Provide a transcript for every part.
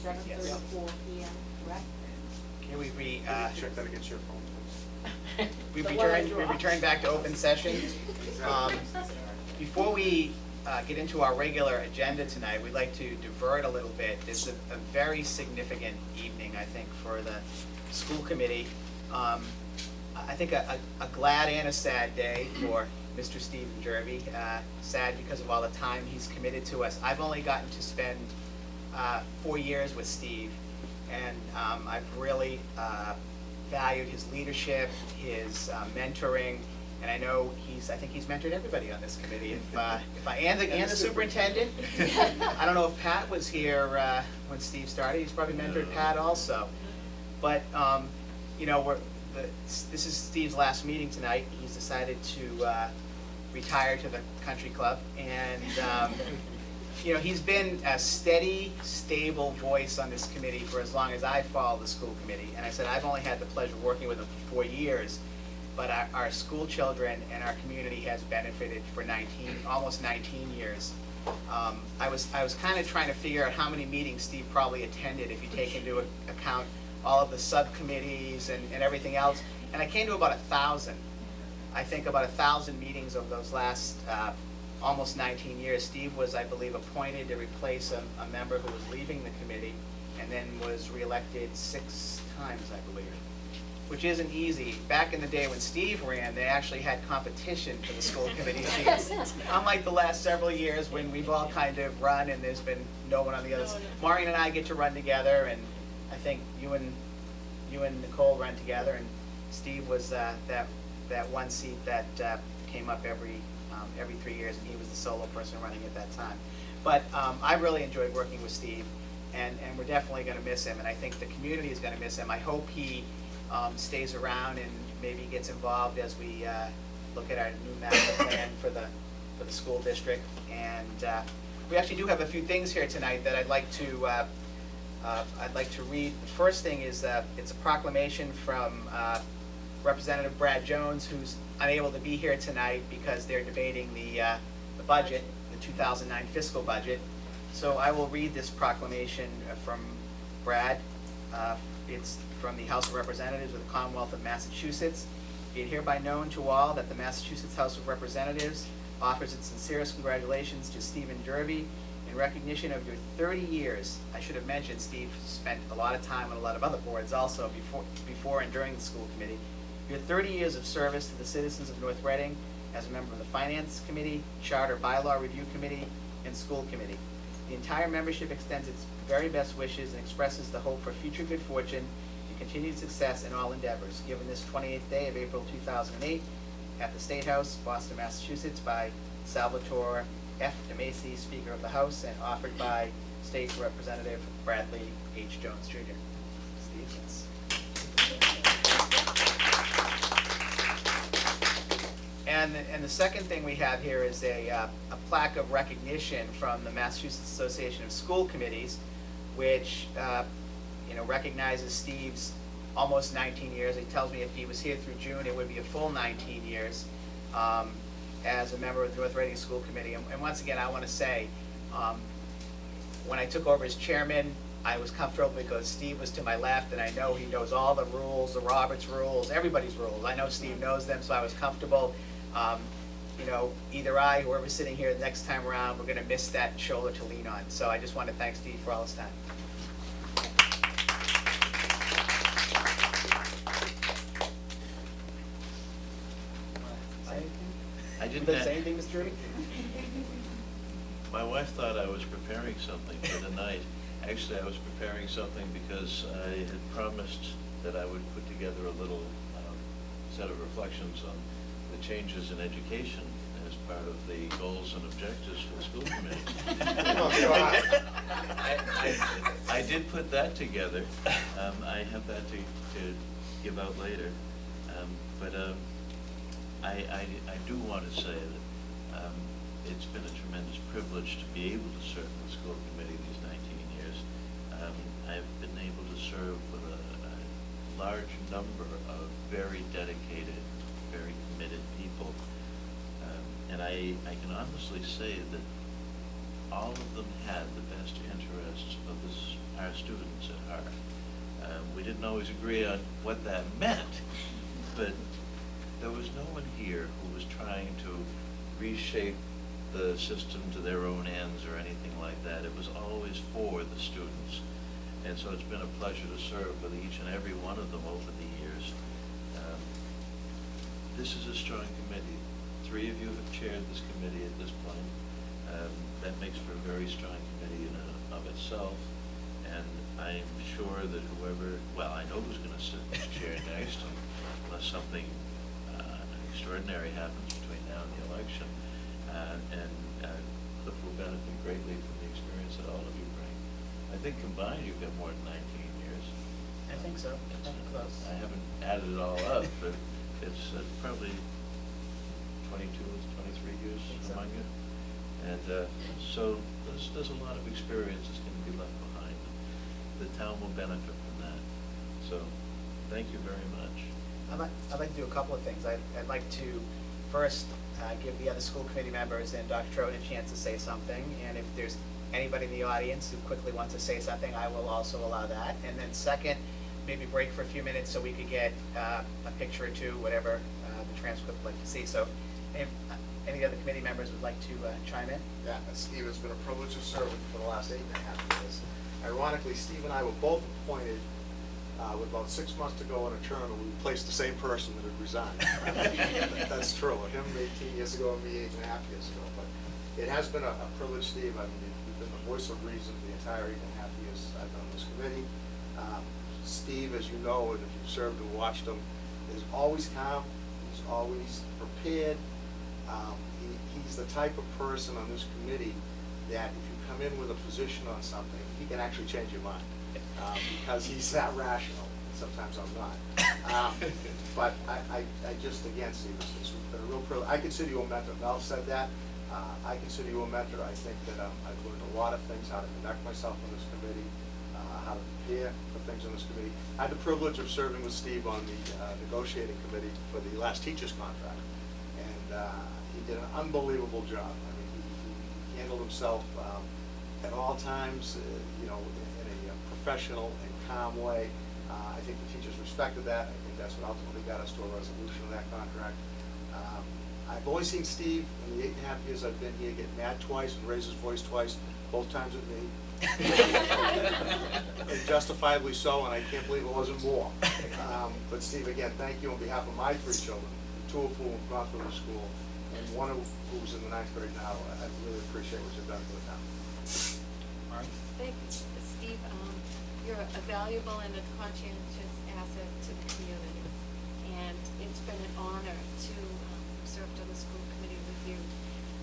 7:34 p.m., correct? Can we Check that against your phone, please. we The one I return draw. back to open session. Before we get into our regular agenda tonight, we'd like to divert a little bit. This is a very significant evening, I think, for the school committee. I think a glad and a sad day for Mr. Stephen Jervy. Sad because of all the time he's committed to us. I've only gotten to spend 4 years with Steve, and I've really valued his leadership, his mentoring, and I know I think he's mentored everybody on this committee. And the superintendent. I don't know if Pat was here when Steve started. He's probably mentored Pat also. But you know, this is Steve's last meeting tonight. He's decided to retire to the country club, and you know, he's been a steady, stable voice on this committee for as long as I followed the school committee. And I said I've only had the pleasure of working with him for 4 years, but our school children and our community has benefited for almost 19 years. I was kind of trying to figure out how many meetings Steve probably attended if you take into account all of the subcommittees and everything else, and I came to about 1,000. I think about 1,000 meetings over those last almost 19 years. Steve was, I believe, appointed to replace a member who was leaving the committee, and then was reelected 6 times, I believe, which isn't easy. Back in the day when Steve ran, they actually had competition for the school committee seats. Unlike the last several years when we've all kind of run and there's been no one on the other side. Maureen and I get to run together, and I think you and Nicole run together, and Steve was that one seat that came up every 3 years, and he was the solo person running at that time. But I really enjoyed working with Steve, and we're definitely going to miss him, and I think the community is going to miss him. I hope he stays around and maybe gets involved as we look at our new master plan for the school district. And we actually do have a few things here tonight that I'd like to read. The first thing is it's a proclamation from Representative Brad Jones, who's unable to be here tonight because they're debating the budget, the 2009 fiscal budget. So I will read this proclamation from Brad. It's from the House of Representatives of the Commonwealth of Massachusetts. Be it hereby known to all that the Massachusetts House of Representatives offers its sincerest congratulations to Stephen Jervy in recognition of your 30 years. I should have mentioned Steve spent a lot of time on a lot of other boards also before and during the school committee. Your 30 years of service to the citizens of North Reading as a member of the Finance Committee, Charter Bylaw Review Committee, and School Committee. The entire membership extends its very best wishes and expresses the hope for future good fortune and continued success in all endeavors. Given this 28th day of April 2008 at the State House, Boston, Massachusetts, by Salvatore F. DeMacy, Speaker of the House, and offered by State Representative Bradley H. Jones, Jr. Steve, yes. And the second thing we have here is a plaque of recognition from the Massachusetts Association of School Committees, which recognizes Steve's almost 19 years. He tells me if he was here through June, it would be a full 19 years as a member of the North Reading School Committee. And once again, I want to say, when I took over as chairman, I was comfortable because Steve was to my left, and I know he knows all the rules, the Roberts rules, everybody's rules. I know Steve knows them, so I was comfortable. Either I, whoever's sitting here the next time around, we're going to miss that shoulder to lean on. So I just want to thank Steve for all his time. I didn't Did you say anything, Mr. Ruby? My wife thought I was preparing something for tonight. Actually, I was preparing something because I had promised that I would put together a little set of reflections on the changes in education as part of the goals and objectives for the school committee. Oh, I did put that together. I have that to give out later. But I do want to say that it's been a tremendous privilege to be able to serve in the school committee these 19 years. I've been able to serve with a large number of very dedicated, very committed people. And I can honestly say that all of them had the best interests of our students at heart. We didn't always agree on what that meant, but there was no one here who was trying to reshape the system to their own ends or anything like that. It was always for the students. And so it's been a pleasure to serve with each and every one of them over the years. This is a strong committee. 3 of you have chaired this committee at this point. That makes for a very strong committee in and of itself. And I'm sure that whoever, well, I know who's going to sit as chair next, unless something extraordinary happens between now and the election. Cliff will benefit greatly from the experience that all of you bring. I think combined you've got more than 19 years. I think so. I think close. I haven't added it all up, but it's probably 22, 23 years Think so. among you. And so there's a lot of experience that's going to be left behind. The town will benefit from that. So thank you very much. I'd like to do a couple of things. I'd like to first give the other school committee members and Dr. Trojan a chance to say something. And if there's anybody in the audience who quickly wants to say something, I will also allow that. And then second, maybe break for a few minutes so we could get a picture or two, whatever the transcript would like to see. So if any other committee members would like to chime in? Yeah, Steve, it's been a privilege to serve with you for the last 8.5 years. Ironically, Steve and I were both appointed with about 6 months to go on a term, and we replaced the same person that had resigned. That's true. Him 18 years ago and me 8.5 years ago. But it has been a privilege, Steve. I mean, you've been the voice of reason the entire 8.5 years I've been on this committee. Steve, as you know, and if you've served and watched him, is always calm. He's always prepared. He's the type of person on this committee that if you come in with a position on something, he can actually change your mind. Because he's that rational. Sometimes I'm not. But I just, again, Steve, it's been a real privilege. I consider you a mentor. Mel said that. I consider you a mentor. I think that I've learned a lot of things, how to conduct myself on this committee, how to prepare for things on this committee. I had the privilege of serving with Steve on the negotiating committee for the last teacher's contract. And he did an unbelievable job. I mean, he handled himself at all times, in a professional and calm way. I think the teachers respected that. I think that's what ultimately got us to a resolution of that contract. I've only seen Steve in the 8.5 years I've been here get mad twice and raise his voice twice, both times at me. And justifiably so, and I can't believe it wasn't more. But Steve, again, thank you on behalf of my 3 children, 2 of whom have gone through the school, and 1 of who's in the 9th grade now. I really appreciate what you've done for the town. All right. Thank you, Steve. You're a valuable and a conscientious asset to the community. And it's been an honor to serve on the school committee with you.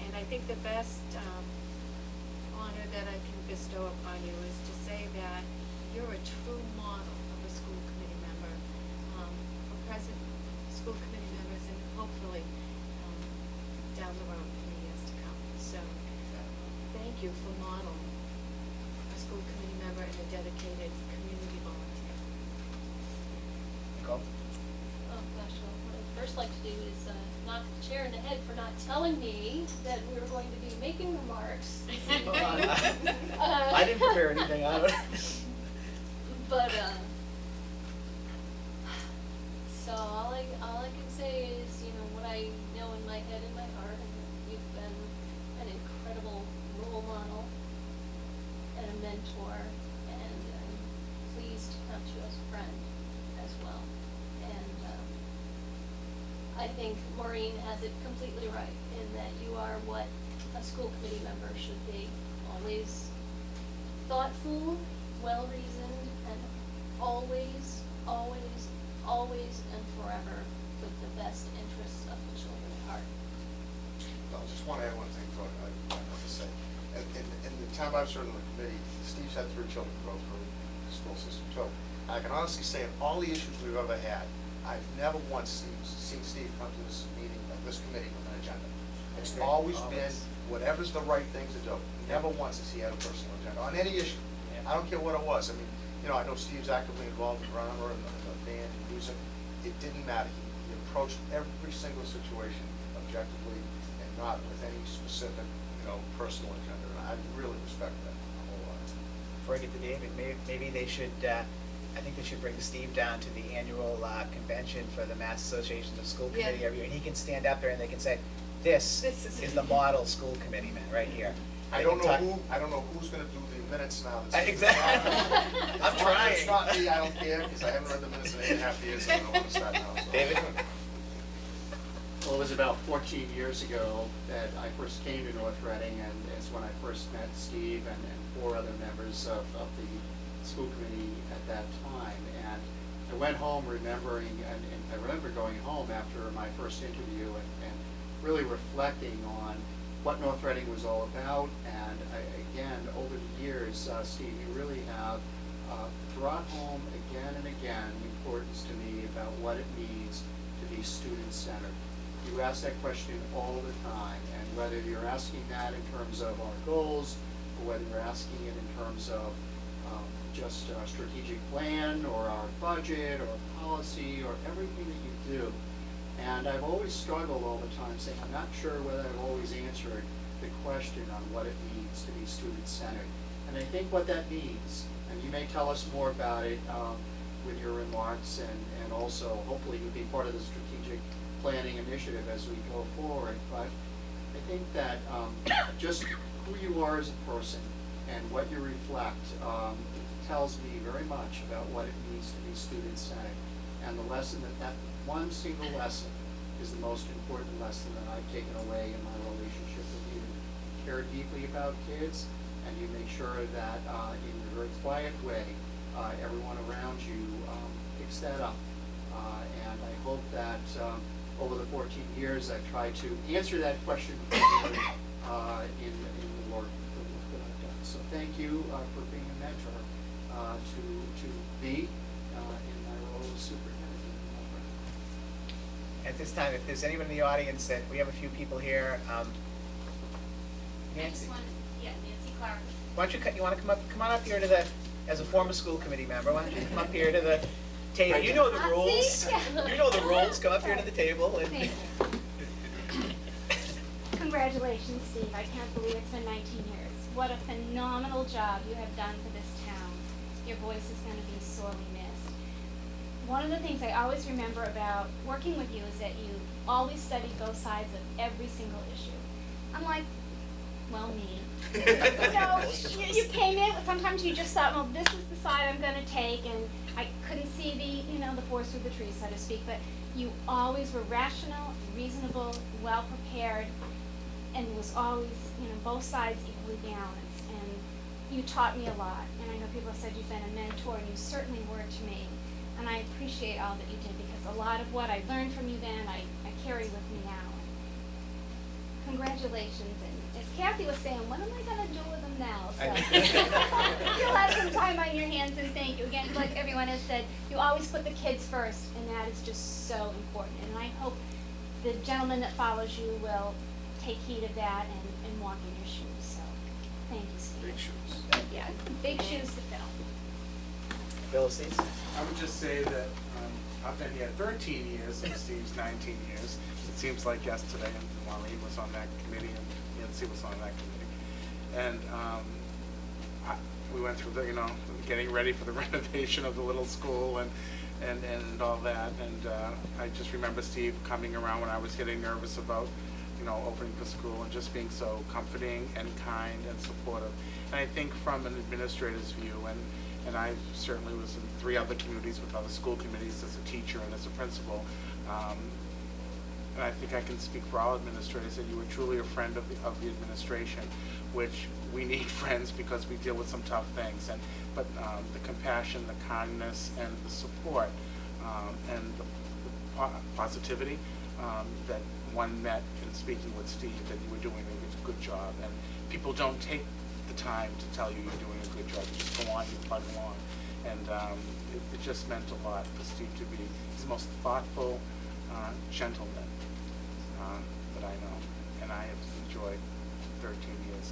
And I think the best honor that I can bestow upon you is to say that you're a true model of a school committee member, for present school committee members, and hopefully down the road in the years to come. So thank you for modeling a school committee member and a dedicated community volunteer. Nicole? Oh, gosh, well, what I'd first like to do is knock the chair in the head for not telling me that we were going to be making remarks. I didn't prepare anything on it. But, so all I can say is, what I know in my head and my heart, and you've been an incredible role model and a mentor, and I'm pleased to count you as a friend as well. And I think Maureen has it completely right in that you are what a school committee member should be. Always thoughtful, well-reasoned, and always, always, always and forever with the best interests of the children at heart. I just want to add one thing to what I want to say. In the time I've served on the committee, Steve's had 3 children go through the school system too. And I can honestly say, of all the issues we've ever had, I've never once seen Steve come to this meeting, this committee with an agenda. It's always been whatever's the right thing to do. Never once has he had a personal agenda on any issue. I don't care what it was. I mean, I know Steve's actively involved in grammar and the band and music. It didn't matter. He approached every single situation objectively and not with any specific, personal agenda, and I really respect that a whole lot. Before I get to David, maybe they should, I think they should bring Steve down to the annual convention for the Mass Association of School Yeah. Committee every year, and he can stand up there and they can say, this This is- is the model school committee man, right here. I They don't can know talk- I don't know who's gonna do the minutes now. Exactly. I'm trying. It's not me, I don't care, because I haven't read the minutes in 8.5 years, and I don't wanna start now, so. David? Well, it was about 14 years ago that I first came to North Reading, and it's when I first met Steve and 4 other members of the school committee at that time. And I went home remembering, and I remember going home after my first interview and really reflecting on what North Reading was all about. And again, over the years, Steve, you really have brought home again and again the importance to me about what it means to be student-centered. You ask that question all the time, and whether you're asking that in terms of our goals, or whether you're asking it in terms of just our strategic plan, or our budget, or policy, or everything that you do. And I've always struggled all the time saying, I'm not sure whether I've always answered the question on what it means to be student-centered. And I think what that means, and you may tell us more about it with your remarks, and also hopefully you'll be part of the strategic planning initiative as we go forward, but I think that just who you are as a person and what you reflect tells me very much about what it means to be student-centered. And the lesson that one single lesson is the most important lesson that I've taken away in my relationship with you. You care deeply about kids, and you make sure that in a very quiet way, everyone around you picks that up. And I hope that over the 14 years, I've tried to answer that question for you in the work that I've done. So thank you for being a mentor to me in my role as superintendent. At this time, if there's anyone in the audience that, we have a few people here, Nancy, Nancy Clark. why don't you want to come on up here to the, as a former school committee member, why don't you come up here to the table? You know the Hot rules. seat? Yeah. You know the rules, come up here to the table and. Thank Congratulations, Steve. I can't believe it's been 19 years. What a phenomenal job you have done for this town. Your voice is going to be sorely missed. One of the things I always remember about working with you is that you always studied both sides of every single issue. I'm like, well, me. You came in, sometimes you just thought, well, this is the side I'm going to take, and I couldn't see the forest through the trees, so to speak, but you always were rational, reasonable, well-prepared, and was always, both sides equally balanced. And you taught me a lot, and I know people have said you've been a mentor, and you certainly were to me. And I appreciate all that you did, because a lot of what I learned from you then, I carry with me now. Congratulations, and as Kathy was saying, what am I gonna do with them now? So you'll have some time on your hands, and thank you again. Like everyone has said, you always put the kids first, and that is just so important. And I hope the gentleman that follows you will take heed of that and walk in your shoes. So, thank you, Steve. Big shoes. Yeah, big shoes to fill. Phyllis? I would just say that I've been here 13 years and Steve's 19 years. It seems like yesterday, and Maureen was on that committee and Nancy was on that committee. And we went through the, getting ready for the renovation of the little school and all that. And I just remember Steve coming around when I was getting nervous about, opening the school, and just being so comforting and kind and supportive. And I think from an administrator's view, and I certainly was in 3 other communities with other school committees as a teacher and as a principal. And I think I can speak for all administrators that you were truly a friend of the administration, which we need friends because we deal with some tough things. But the compassion, the kindness, and the support, and the positivity that one met in speaking with Steve, that you were doing a good job. And people don't take the time to tell you you're doing a good job. You just go on, you plug along. And it just meant a lot for Steve to be the most thoughtful gentleman that I know. And I have enjoyed 13 years.